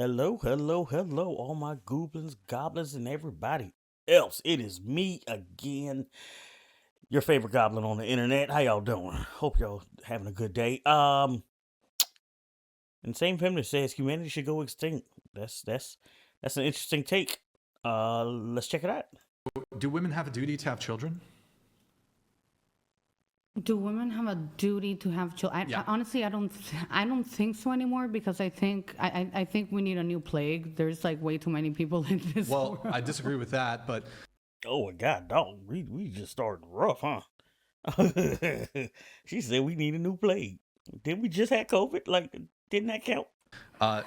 Hello, hello, hello, all my goblins, goblins, and everybody else. It is me again, your favorite goblin on the internet. How y'all doing? Hope y'all having a good day. And same feminist says humanity should go extinct. That's an interesting take. Let's check it out. Do women have a duty to have children? Do women have a duty to have children? Yeah. Honestly, I don't think so anymore because I think we need a new plague. There's like way too many people in this Well, world. I disagree with that, but Oh my god, dog, we just started rough, huh? She said we need a new plague. Did we just have COVID? Like, didn't that count?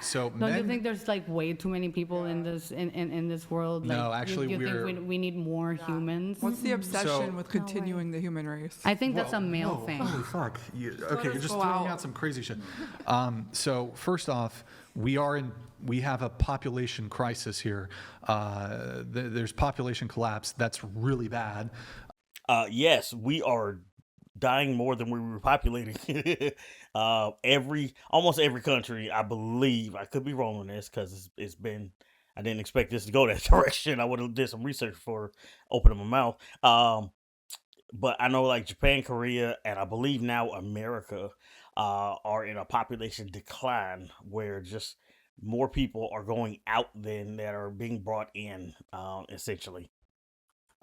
so Don't you men. think there's like way too many people in this world? Like, No, actually, you think we're- we need more humans? What's the obsession So- with continuing the human race? I think that's a Whoa, male whoa, thing. Holy fuck! Okay, us you're just go throwing out. out some crazy shit. So first off, we have a population crisis here. There's population collapse. That's really bad. Yes, we are dying more than we were populating. Almost every country, I believe. I could be wrong on this because it's been. I didn't expect this to go that direction. I would have did some research before opening my mouth. But I know like Japan, Korea, and I believe now America are in a population decline where just more people are going out than that are being brought in, essentially.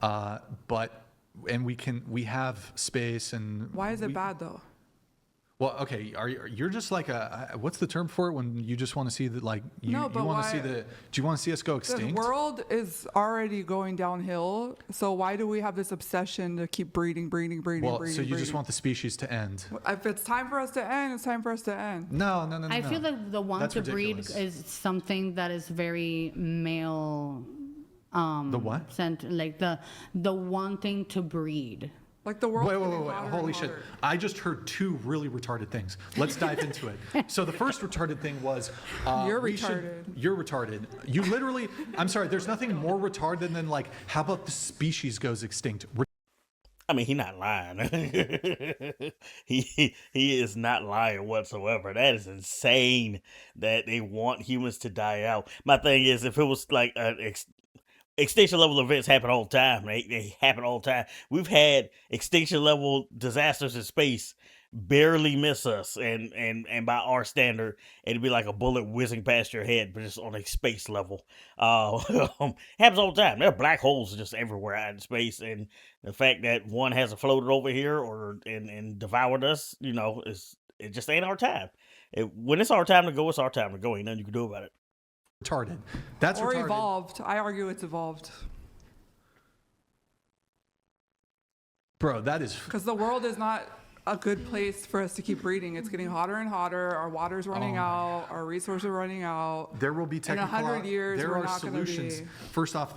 And we have space and Why is it bad though? Well, okay, you're just like what's the term for it when you just want to see that like you No, but want to see why- do you want to see us go The extinct? world is already going downhill, so why do we have this obsession to keep breeding? Well, so you just breeding? want the species to end? If it's time for us to end, it's time for us to end. No. I feel like the want That's to breed ridiculous. is something that is very male. The what? Like the wanting to breed. Like the world. Wait. Holy shit. I just heard two really retarded things. Let's dive into it. So the first retarded thing was You're we should- retarded. You're retarded. You literally, I'm sorry, there's nothing more retarded than like, how about the species goes extinct? I mean, he's not lying. he is not lying whatsoever. That is insane that they want humans to die out. My thing is, if it was like extinction level events happen all the time. They happen all the time. We've had extinction level disasters in space barely miss us, and by our standard, it'd be like a bullet whizzing past your head, but just on a space level. Happens all the time. There are black holes just everywhere out in space, and the fact that one hasn't floated over here or and devoured us, it just ain't our time. When it's our time to go, it's our time to go. Ain't nothing you can do about it. Retarded. That's Or retarded. evolved. I argue it's evolved Bro, that is because the world is not a good place for us to keep breeding. It's getting hotter and hotter. Our water's running out. Our resources are running out. there will be technical 100 years, there we're are not gonna solutions. be- First off,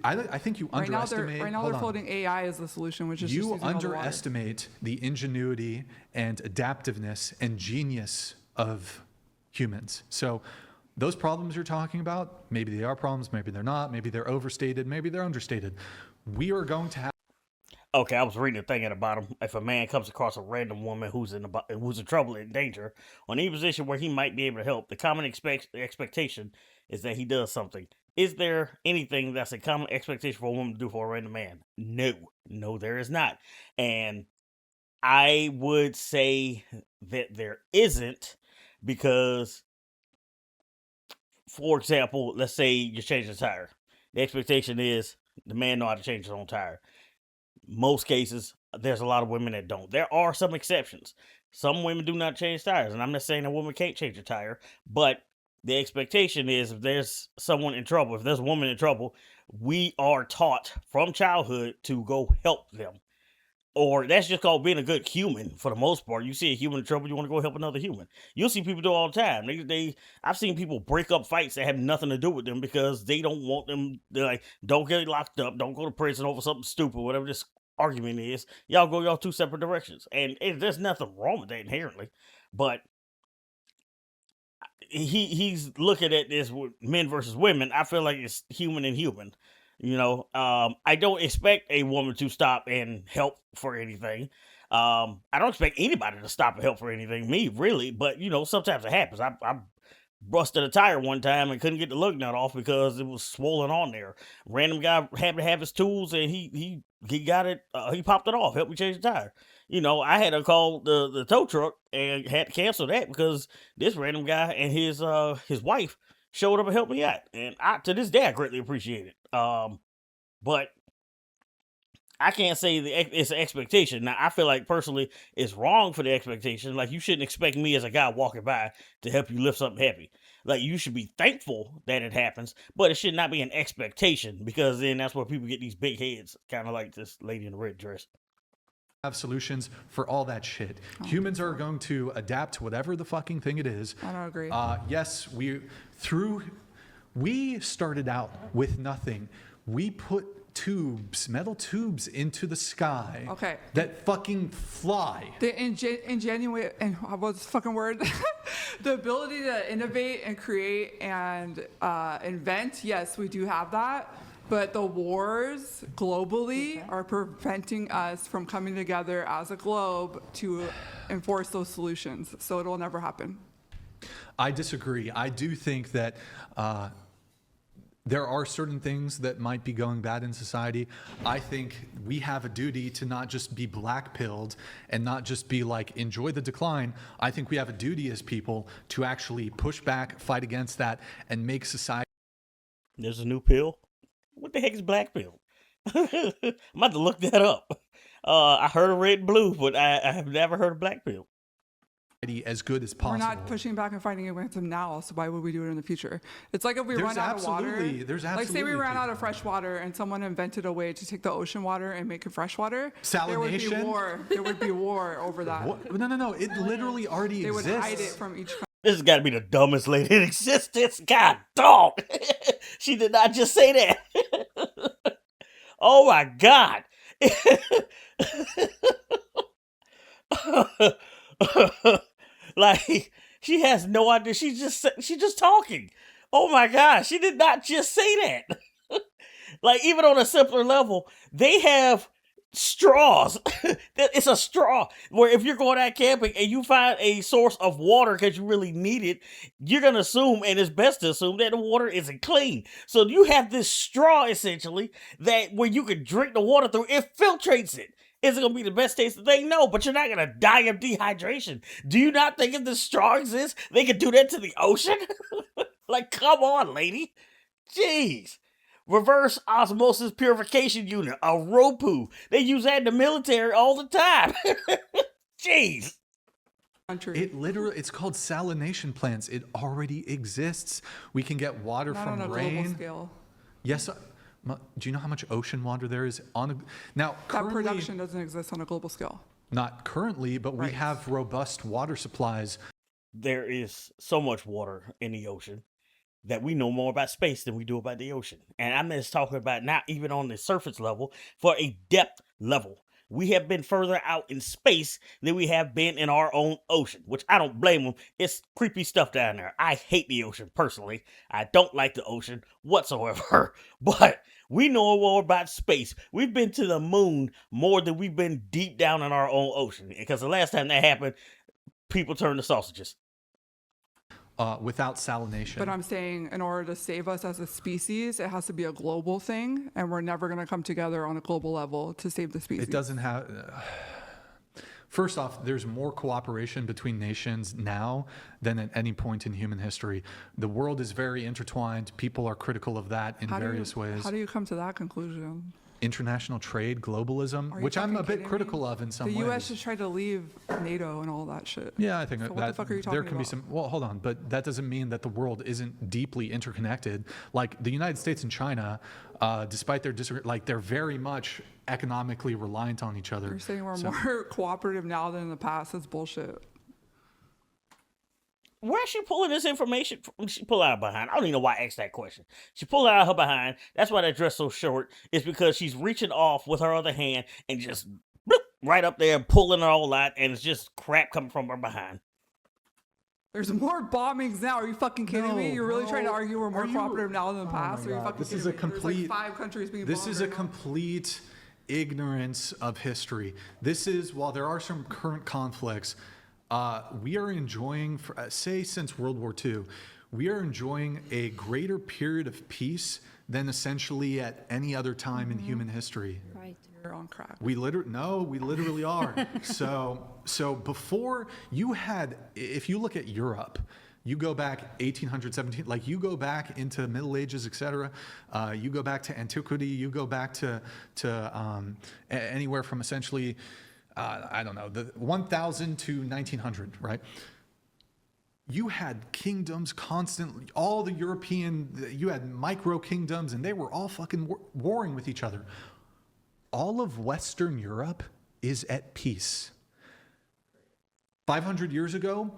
I think you Right now, underestimate they're hold on. floating AI as the solution, which is just You using all the water. underestimate the ingenuity and adaptiveness and genius of humans. So those problems you're talking about, maybe they are problems, maybe they're not, maybe they're overstated, maybe they're understated. We are going to have Okay, I was reading the thing at the bottom. If a man comes across a random woman who's in trouble, in danger, or in any position where he might be able to help, the common expectation is that he does something. Is there anything that's a common expectation for a woman to do for a random man? No, there is not. And I would say that there isn't because, for example, let's say you change the tire. The expectation is the man know how to change his own tire. Most cases, there's a lot of women that don't. There are some exceptions. Some women do not change tires, and I'm not saying a woman can't change a tire, but the expectation is if there's someone in trouble, if there's a woman in trouble, we are taught from childhood to go help them. Or that's just called being a good human for the most part. You see a human in trouble, you want to go help another human. You'll see people do it all the time. I've seen people break up fights that have nothing to do with them because they don't want them. They're like, don't get locked up, don't go to prison over something stupid, whatever this argument is. Y'all go y'all two separate directions, and there's nothing wrong with that inherently. But he's looking at this with men versus women. I feel like it's human and human. I don't expect a woman to stop and help for anything. I don't expect anybody to stop and help for anything, me really, but sometimes it happens. I've busted a tire one time and couldn't get the lug nut off because it was swollen on there. Random guy happened to have his tools and he got it. He popped it off. Helped me change the tire. You know, I had to call the tow truck and had to cancel that because this random guy and his wife showed up and helped me out, and to this day I greatly appreciate it. But I can't say it's an expectation. Now, I feel like personally it's wrong for the expectation. Like, you shouldn't expect me as a guy walking by to help you lift something heavy. Like, you should be thankful that it happens, but it should not be an expectation, because then that's where people get these big heads, kind of like this lady in the red dress. Have solutions for all that shit. Humans are going to adapt to whatever the fucking thing it is. I don't agree. Yes, we started out with nothing. We put metal tubes into the sky. Okay. That fucking fly. The ingenuity, and what's the fucking word? The ability to innovate and create and invent, yes, we do have that. But the wars globally are preventing us from coming together as a globe to enforce those solutions. So it'll never happen. I disagree. I do think that there are certain things that might be going bad in society. I think we have a duty to not just be black-pilled and not just be like, enjoy the decline. I think we have a duty as people to actually push back, fight against that, and make society. There's a new pill. What the heck is black pill? I'm about to look that up. I heard of red and blue, but I have never heard of black pill. As good as possible. We're not pushing back and fighting against them now, so why would we do it in the future? It's like if we run out of water. Like, say we ran out of fresh water and someone invented a way to take the ocean water and make it fresh water. There would be war. There would be war over that. What? No. It literally already They exists. would hide it from each country. This has got to be the dumbest lady in existence. God dog. She did not just say that. Oh my God. Like, she has no idea. She's just talking. Oh my God. She did not just say that. Like, even on a simpler level, they have straws. It's a straw where if you're going out camping and you find a source of water because you really need it, you're going to assume, and it's best to assume, that the water isn't clean. So you have this straw, essentially, that when you can drink the water through, it filtrates it. Is it going to be the best tasting thing? No, but you're not going to die of dehydration. Do you not think if the straw exists, they could do that to the ocean? Like, come on, lady. Jeez. Reverse osmosis purification unit, a ROPU. They use that in the military all the time. Jeez. It's called salination plants. It already exists. We can get water Not from on a rain. global scale. Yes. Do you know how much ocean water there is now? That production doesn't exist on a global scale. Not currently, but we Right. have robust water supplies. There is so much water in the ocean that we know more about space than we do about the ocean. And I'm just talking about not even on the surface level, for a depth level. We have been further out in space than we have been in our own ocean, which I don't blame them. It's creepy stuff down there. I hate the ocean personally. I don't like the ocean whatsoever. But we know more about space. We've been to the moon more than we've been deep down in our own ocean. Because the last time that happened, people turned to sausages. Without salination. But I'm saying, in order to save us as a species, it has to be a global thing, and we're never going to come together on a global level to save the species. It doesn't have. First off, there's more cooperation between nations now than at any point in human history. The world is very intertwined. People are critical of that in various ways. How do you come to that conclusion? International trade, globalism, Are you which I'm a fucking bit kidding critical me? of in some The ways. U.S. just tried to leave NATO and all that shit. Yeah, I think So that what the fuck are you there talking can be about? some. Well, hold on, but that doesn't mean that the world isn't deeply interconnected. Like the United States and China, despite their they're very much economically reliant on each other. You're saying we're So- more cooperative now than in the past. That's bullshit. Where's she pulling this information from? She pull out her behind. I don't even know why I asked that question. She pulled it out of her behind. That's why that dress so short. It's because she's reaching off with her other hand and just bloop, right up there pulling it all out, and it's just crap coming from her behind. There's more bombings now. Are you fucking kidding me? No, You're really bro. trying to argue we're more Are you- cooperative now than the Oh past? my Are you God. fucking This kidding is a me? There's complete- like 5 countries being This bombed is a right now. complete ignorance of history. This is, while there are some current conflicts, we are enjoying, say since World War II, we are enjoying a greater period of peace than essentially at any other time in human history. Right. You're on crack. We literally are. So before you had, if you look at Europe, you go back 1800, 17, like you go back into Middle Ages, etc. You go back to antiquity. You go back to anywhere from essentially, I don't know, the 1000 to 1900, right? You had kingdoms constantly, all the you had micro kingdoms, and they were all fucking warring with each other. All of Western Europe is at peace. 500 years ago,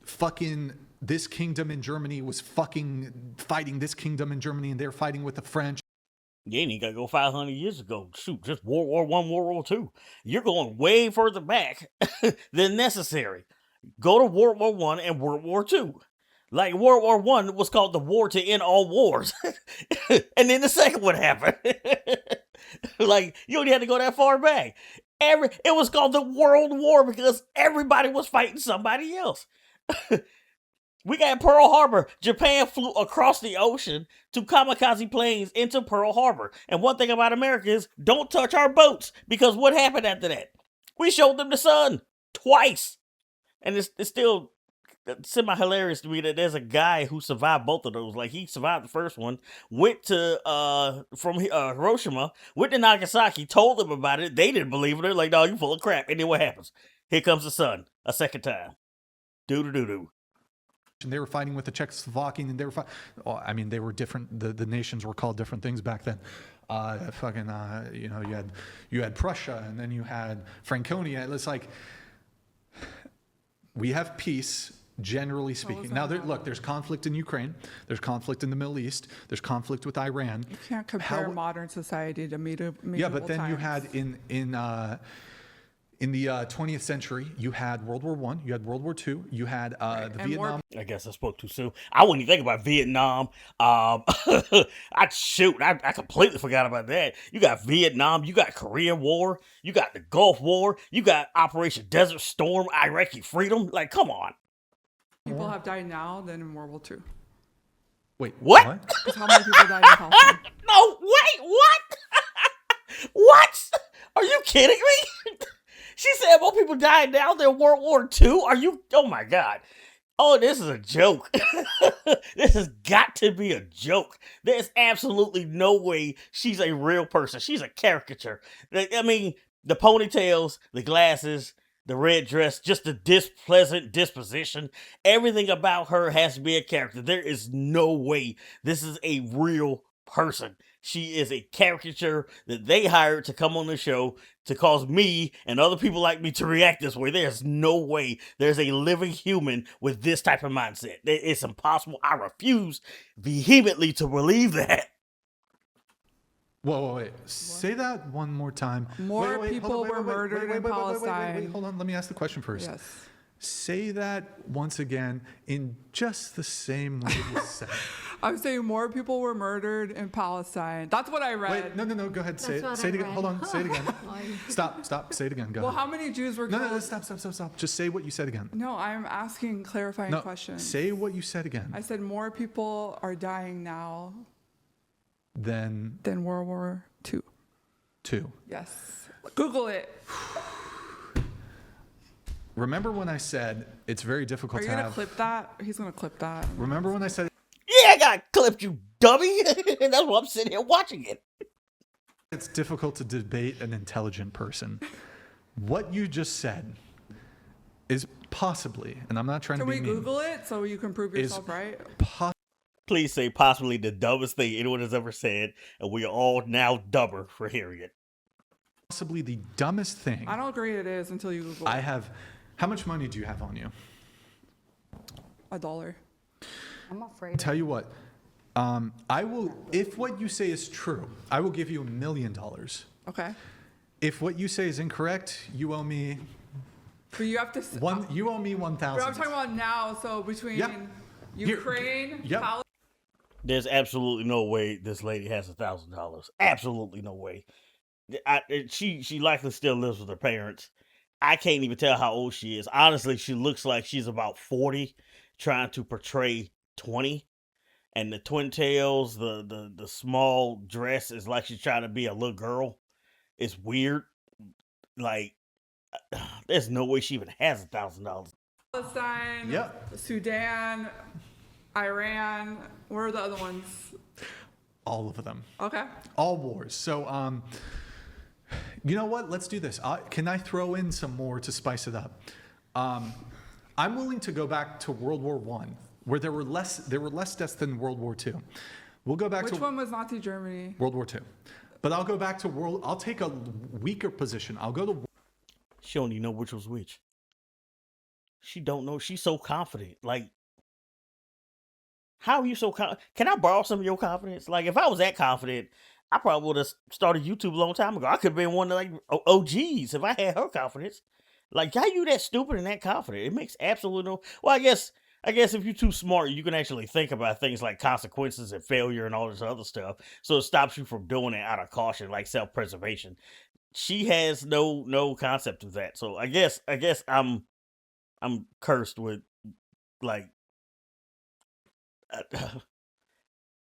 fucking this kingdom in Germany was fucking fighting this kingdom in Germany, and they're fighting with the French. You ain't even got to go 500 years ago. Shoot, just World War I, World War II. You're going way further back than necessary. Go to World War I and World War II. Like, World War I was called the war to end all wars. And then the second one happened. Like, you only had to go that far back. It was called the World War because everybody was fighting somebody else. We got Pearl Harbor. Japan flew across the ocean to kamikaze planes into Pearl Harbor. And one thing about America is, don't touch our boats. Because what happened after that? We showed them the sun twice. And it's still semi-hilarious to me that there's a guy who survived both of those. Like, he survived the first one, went to, from Hiroshima, went to Nagasaki, told them about it. They didn't believe it. They're like, no, you full of crap. And then what happens? Here comes the sun a second time. Doo-doo-doo-doo. And they were fighting with the Czechoslovakian, and they were they were different. The nations were called different things back then. You had Prussia, and then you had Franconia. It's like, we have peace, generally speaking. Now, there's conflict in Ukraine. There's conflict in the Middle East. There's conflict with Iran. You can't compare modern society to medieval Yeah, but then times. you had in the 20th century, you had World War I, you had World War II, you had the Vietnam. I guess I spoke too soon. I wouldn't even think about Vietnam. I completely forgot about that. You got Vietnam, you got Korean War, you got the Gulf War, you got Operation Desert Storm, Iraqi Freedom. Like, come on. People have died now than in World War II. Wait, What? That's how many people died in Palestine. No, wait, what? What? Are you kidding me? She said more people died now than World War II? Are you? Oh my God. Oh, this is a joke. This has got to be a joke. There's absolutely no way she's a real person. She's a caricature. I mean, the ponytails, the glasses, the red dress, just the displeasant disposition. Everything about her has to be a character. There is no way this is a real person. She is a caricature that they hired to come on the show to cause me and other people like me to react this way. There's no way there's a living human with this type of mindset. It's impossible. I refuse vehemently to believe that. Whoa, wait. Say that one more time. More people were murdered in Palestine. Hold on. Let me ask the question first. Yes. Say that once again in just the same way you said it. I'm saying more people were murdered in Palestine. That's what I Wait, read. no. Go ahead. Say That's it. what Say it I again. read. Hold on. Say it again. Stop. Say it again. Go Well, ahead. how many Jews were killed? No. Stop. Just say what you said again. No, I'm asking clarifying No. questions. Say what you said again. I said more people are dying now Then than World War II. 2. Yes. Google it. Remember when I said it's very difficult Are you to gonna have. clip that? He's gonna clip that. Remember when I said Yeah, I got clipped, you dummy. That's why I'm sitting here watching it. it's difficult to debate an intelligent person? What you just said is possibly, and I'm not trying Can to we be mean, Google it so you can prove is yourself right? Please say possibly the dumbest thing anyone has ever said, and we are all now dumber for hearing it. possibly the dumbest thing I don't agree it is until you Google I it. have. How much money do you have on you? $1. I'm afraid. Tell you what, I will. If what you say is true, I will give you $1 million. Okay. If what you say is incorrect, you owe me But you have to. one. You owe me But I'm 1,000. talking about now. So between Yeah. Ukraine, Yep. Palestine. There's absolutely no way this lady has $1,000. Absolutely no way. She likely still lives with her parents. I can't even tell how old she is. Honestly, she looks like she's about 40, trying to portray 20, and the twin tails, the small dress is like she's trying to be a little girl. It's weird. Like, there's no way she even has $1,000. Palestine, Yep. Sudan, Iran. Where are the other ones? All of them. Okay. All wars. So, you know what? Let's do this. Can I throw in some more to spice it up? I'm willing to go back to World War One, where there were less deaths than World War Two. We'll go back Which to one was Nazi Germany? World War Two, but I'll go back to I'll take a weaker position. I'll go to. She don't even know which was which. She don't know. She's so confident. Like, how are you so confident? Can I borrow some of your confidence? Like, if I was that confident, I probably would have started YouTube a long time ago. I could have been one of like OGs if I had her confidence. Like, how you that stupid and that confident? It makes absolutely no. Well, I guess if you're too smart, you can actually think about things like consequences and failure and all this other stuff. So it stops you from doing it out of caution, like self-preservation. She has no concept of that. So I guess I'm cursed with, like,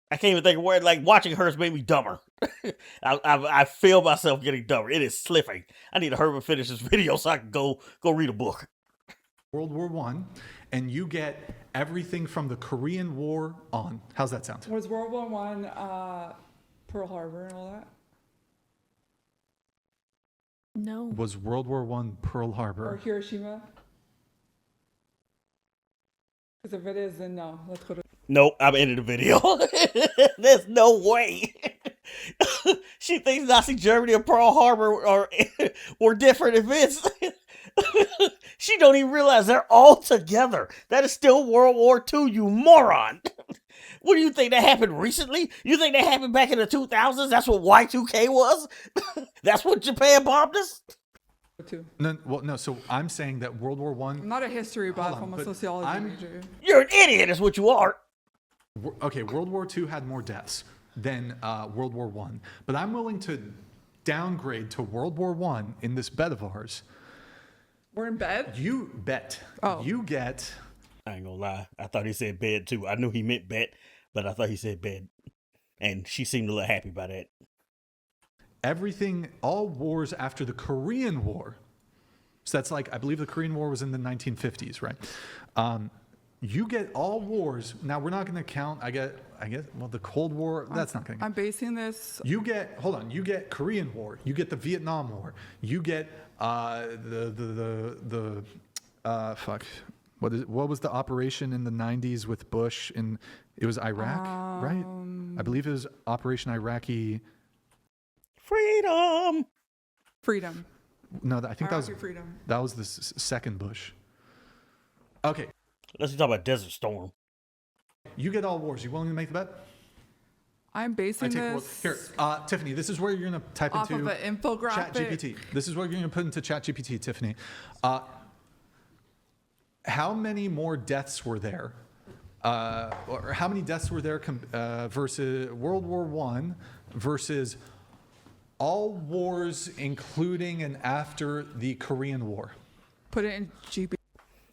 I can't even think of where. Like, watching hers made me dumber. I feel myself getting dumber. It is slipping. I need to hurry and finish this video so I can go read a book. World War One, and you get everything from the Korean War on. How's that sound? Was World War One Pearl Harbor and all that? No. Was World War One Pearl Or Harbor? Hiroshima? Because if it is, then no. Let's go to. Nope, I'm ending the video. There's no way. She thinks Nazi Germany and Pearl Harbor were different events. She don't even realize they're all together. That is still World War II, you moron. What do you think, that happened recently? You think that happened back in the 2000s? That's what Y2K was? That's what Japan bombed us? Two. No, well, no. So I'm saying that World War I'm One. not a history buff. on, I'm a but sociology I'm- major. You're an idiot is what you are. Okay, World War II had more deaths than World War One, but I'm willing to downgrade to World War One in this bet of ours. We're in bed? You bet. Oh. You get. I ain't gonna lie. I thought he said bed too. I knew he meant bet, but I thought he said bed. And she seemed a little happy by that. Everything, all wars after the Korean War. So that's like, I believe the Korean War was in the 1950s, right? You get all wars. Now we're not going to count. I guess. Well, the Cold War. That's not going to. I'm basing this. You get. Hold on. You get Korean War. You get the Vietnam War. You get fuck. What was the operation in the 90s with Bush? It was Iraq, right? I believe it was Operation Iraqi. Freedom. No, I think Iraqi freedom. that was the second Bush. Okay, Let's talk about Desert Storm. you get all wars. You willing to make the bet? I'm basing this Here, Tiffany. This is where you're gonna type off into of an infographic. ChatGPT. This is what you're gonna put into ChatGPT, Tiffany. How many more deaths were there? Or how many deaths were there versus World War One versus all wars, including and after the Korean War? Put it in GP.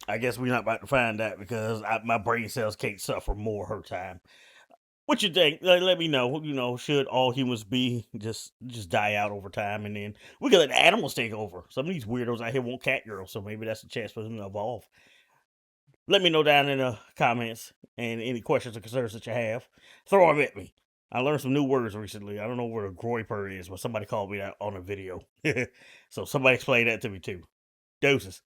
I guess we're not about to find that because my brain cells can't suffer more her time. What you think? Let me know. You know, should all humans be just die out over time, and then we can let the animals take over? Some of these weirdos out here want cat girls, so maybe that's a chance for them to evolve. Let me know down in the comments and any questions or concerns that you have. Throw them at me. I learned some new words recently. I don't know where a groiper is, but somebody called me that on a video. So somebody explain that to me too. Doses.